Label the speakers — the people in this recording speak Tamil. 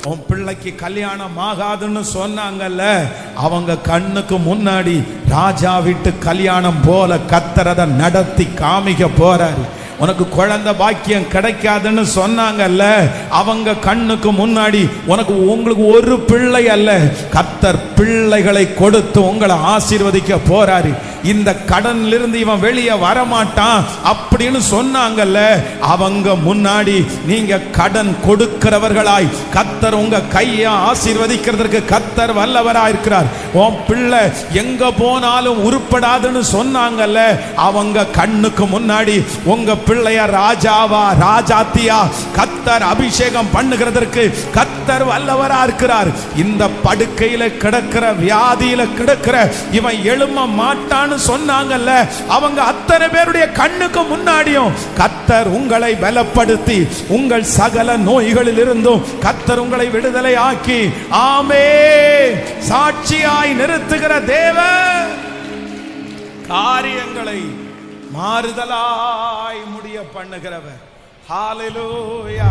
Speaker 1: உன் பிள்ளைக்கு கல்யாணம் ஆகாதுன்னு சொன்னாங்கல்ல, அவங்க கண்ணுக்கு முன்னாடி ராஜா வீட்டு கல்யாணம் போல கத்தரத நடத்தி காமிக்க போறாரு. உனக்கு குழந்தை பாக்கியம் கிடைக்காதுன்னு சொன்னாங்கல்ல, அவங்க கண்ணுக்கு முன்னாடி உங்களுக்கு ஒரு பிள்ளை அல்ல, கர்த்தர் பிள்ளைகளை கொடுத்து உங்களை ஆசீர்வதிக்க போறாரு. இந்த கடன்ல இருந்து இவன் வெளியே வரமாட்டான் அப்படின்னு சொன்னாங்கல்ல, அவங்க முன்னாடி நீங்க கடன் கொடுக்கிறவர்களாய் கர்த்தர் உங்க கையை ஆசீர்வதிக்கிறதுக்கு கர்த்தர் வல்லவராய் இருக்கிறார். உன் பிள்ளை எங்க போனாலும் உருப்படாதுன்னு சொன்னாங்கல்ல, அவங்க கண்ணுக்கு முன்னாடி உங்க பிள்ளைய ராஜாவா ராஜாத்தியா கர்த்தர் அபிஷேகம் பண்ணுகிறதற்கு கர்த்தர் வல்லவரா இருக்கிறார். இந்த படுக்கையில கிடக்கிற வியாதியில கிடக்கிற இவன் எழும்ப மாட்டான்னு சொன்னாங்கல்ல, அவங்க அத்தனை பேருடைய கண்ணுக்கு முன்னாடியும் கர்த்தர் உங்களை பலப்படுத்தி உங்கள் சகல நோய்களில் இருந்தும் கர்த்தர் உங்களை விடுதலை ஆக்கி ஆமென் சாட்சியாய் நிறுத்துகிற தேவன் காரியங்களை மாறுதலாய் முடிய பண்ணுகிறவர். ஹalleluya.